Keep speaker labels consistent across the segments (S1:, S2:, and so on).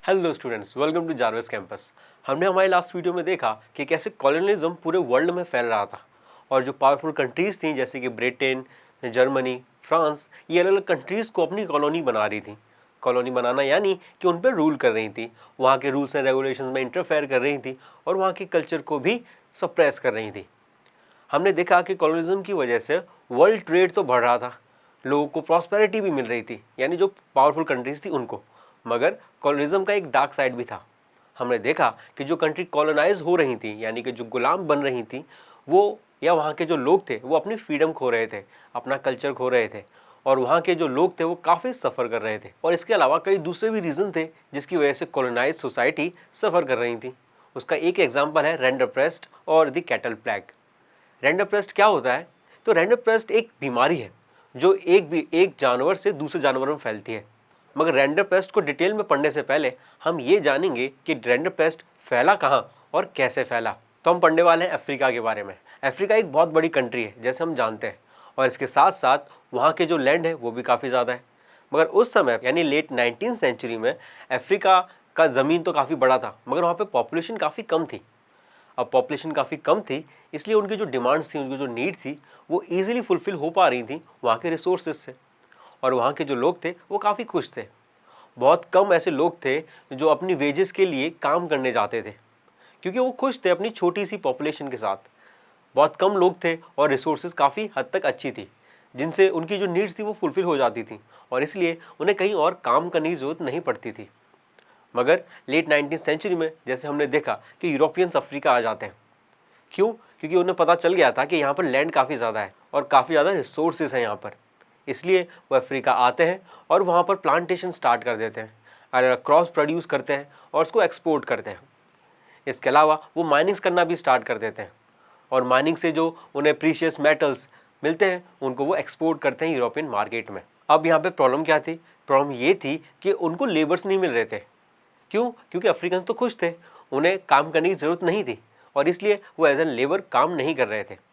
S1: Hello students, welcome to Jarvis campus. हमने हमारे last video में देखा कि कैसे कॉलोनियलिज्म पूरे वर्ल्ड में फैल रहा था और जो पावरफुल कंट्रीज़ थी जैसे कि ब्रिटेन, जर्मनी, फ्रांस, ये अलग अलग कंट्रीज़ को अपनी कॉलोनी बना रही थी। कॉलोनी बनाना यानी कि उन पर रूल कर रही थी, वहाँ के रूल्स एंड रेगुलेशंस में इंटरफेयर कर रही थी और वहाँ के कल्चर को भी सप्रेस कर रही थी। हमने देखा कि कॉलोनिज्म की वजह से वर्ल्ड ट्रेड तो बढ़ रहा था, लोगों को प्रॉस्पेरिटी भी मिल रही थी, यानी जो पावरफुल कंट्रीज़ थी उनको। मगर कॉलोनिज्म का एक डार्क साइड भी था। हमने देखा कि जो कंट्री कॉलोनाइज हो रही थी, यानी कि जो गुलाम बन रही थी, वो या वहाँ के जो लोग थे वो अपनी फ्रीडम खो रहे थे, अपना कल्चर खो रहे थे और वहाँ के जो लोग थे वो काफ़ी सफ़र कर रहे थे। और इसके अलावा कई दूसरे भी रीज़न थे जिसकी वजह से कॉलोनाइज सोसाइटी सफ़र कर रही थी। उसका एक एग्जाम्पल है रेंडरपेस्ट और द कैटल प्लेग। रेंडरपेस्ट क्या होता है? तो रेंडरपेस्ट एक बीमारी है जो एक जानवर से दूसरे जानवर में फैलती है। मगर रेंडरपेस्ट को डिटेल में पढ़ने से पहले हम ये जानेंगे कि रेंडरपेस्ट फैला कहाँ और कैसे फैला। तो हम पढ़ने वाले हैं अफ्रीका के बारे में। अफ्रीका एक बहुत बड़ी कंट्री है जैसे हम जानते हैं, और इसके साथ साथ वहाँ के जो लैंड है वो भी काफ़ी ज़्यादा है। मगर उस समय यानी लेट 19th सेंचुरी में अफ्रीका का ज़मीन तो काफ़ी बड़ा था, मगर वहाँ पे पॉपुलेशन काफ़ी कम थी। अब पॉपुलेशन काफ़ी कम थी, इसलिए उनकी जो डिमांड्स थी, उनकी जो नीड थी, वो ईजिली फुलफ़िल हो पा रही थी वहाँ के रिसोर्सेज से। और वहाँ के जो लोग थे वो काफ़ी खुश थे। बहुत कम ऐसे लोग थे जो अपनी वेजेस के लिए काम करने जाते थे, क्योंकि वो खुश थे अपनी छोटी सी पॉपुलेशन के साथ। बहुत कम लोग थे और रिसोर्सेज काफ़ी हद तक अच्छी थी, जिनसे उनकी जो नीड्स थी वो फुलफ़िल हो जाती थी और इसलिए उन्हें कहीं और काम करने की ज़रूरत नहीं पड़ती थी। मगर लेट 19th सेंचुरी में जैसे हमने देखा कि यूरोपियंस अफ्रीका आ जाते हैं। क्यों? क्योंकि उन्हें पता चल गया था कि यहाँ पर लैंड काफ़ी ज़्यादा है और काफ़ी ज़्यादा रिसोर्सेज हैं यहाँ पर। इसलिए वो अफ्रीका आते हैं और वहाँ पर प्लांटेशन स्टार्ट कर देते हैं, अलग अलग क्रॉप्स प्रोड्यूस करते हैं और उसको एक्सपोर्ट करते हैं। इसके अलावा वो माइनिंग्स करना भी स्टार्ट कर देते हैं और माइनिंग से जो उन्हें प्रीशियस मेटल्स मिलते हैं उनको वो एक्सपोर्ट करते हैं यूरोपियन मार्केट में। अब यहाँ पे प्रॉब्लम क्या थी? प्रॉब्लम ये थी कि उनको लेबर्स नहीं मिल रहे थे। क्यों? क्योंकि अफ्रीकन तो खुश थे, उन्हें काम करने की ज़रूरत नहीं थी और इसलिए वो एज एन लेबर काम नहीं कर रहे थे।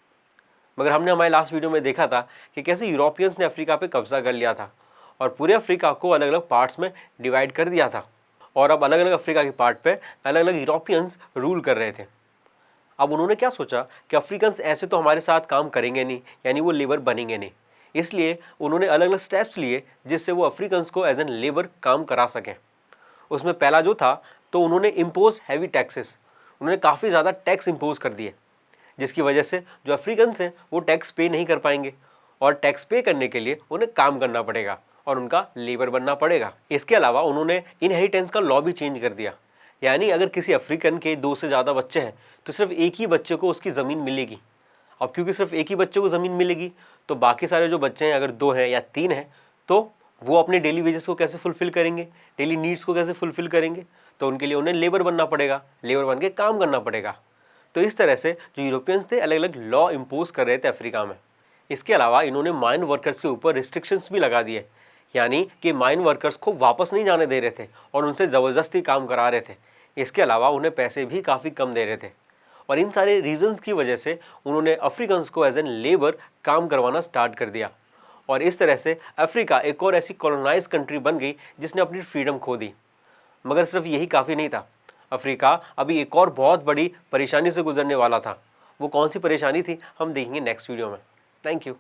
S1: मगर हमने हमारे लास्ट वीडियो में देखा था कि कैसे यूरोपियंस ने अफ्रीका पे कब्जा कर लिया था और पूरे अफ्रीका को अलग अलग पार्ट्स में डिवाइड कर दिया था और अब अलग अलग अफ्रीका के पार्ट पे अलग अलग यूरोपियंस रूल कर रहे थे। अब उन्होंने क्या सोचा कि अफ्रीकन्स ऐसे तो हमारे साथ काम करेंगे नहीं, यानी वो लेबर बनेंगे नहीं। इसलिए उन्होंने अलग अलग स्टेप्स लिए जिससे वो अफ्रीकन्स को एज एन लेबर काम करा सकें। उसमें पहला जो था, तो उन्होंने इम्पोज हैवी टैक्सेस, उन्होंने काफ़ी ज़्यादा टैक्स इम्पोज कर दिए, जिसकी वजह से जो अफ्रीकन्स हैं वो टैक्स पे नहीं कर पाएंगे और टैक्स पे करने के लिए उन्हें काम करना पड़ेगा और उनका लेबर बनना पड़ेगा। इसके अलावा उन्होंने इनहेरिटेंस का लॉ भी चेंज कर दिया, यानी अगर किसी अफ्रीकन के 2 से ज़्यादा बच्चे हैं तो सिर्फ एक ही बच्चे को उसकी ज़मीन मिलेगी। अब क्योंकि सिर्फ एक ही बच्चे को ज़मीन मिलेगी तो बाकी सारे जो बच्चे हैं, अगर 2 हैं या 3 हैं, तो वो अपने डेली वेजेस को कैसे फुलफ़िल करेंगे, डेली नीड्स को कैसे फुलफ़िल करेंगे? तो उनके लिए उन्हें लेबर बनना पड़ेगा, लेबर बन के काम करना पड़ेगा। तो इस तरह से जो यूरोपियंस थे अलग अलग लॉ इम्पोज कर रहे थे अफ्रीका में। इसके अलावा इन्होंने माइन वर्कर्स के ऊपर रिस्ट्रिक्शंस भी लगा दिए, यानी कि माइन वर्कर्स को वापस नहीं जाने दे रहे थे और उनसे ज़बरदस्ती काम करा रहे थे। इसके अलावा उन्हें पैसे भी काफ़ी कम दे रहे थे और इन सारे रीजंस की वजह से उन्होंने अफ्रीकन्स को एज एन लेबर काम करवाना स्टार्ट कर दिया और इस तरह से अफ्रीका एक और ऐसी कॉलोनाइज कंट्री बन गई जिसने अपनी फ्रीडम खो दी। मगर सिर्फ यही काफ़ी नहीं था, अफ्रीका अभी एक और बहुत बड़ी परेशानी से गुजरने वाला था। वो कौन सी परेशानी थी हम देखेंगे नेक्स्ट वीडियो में। Thank you.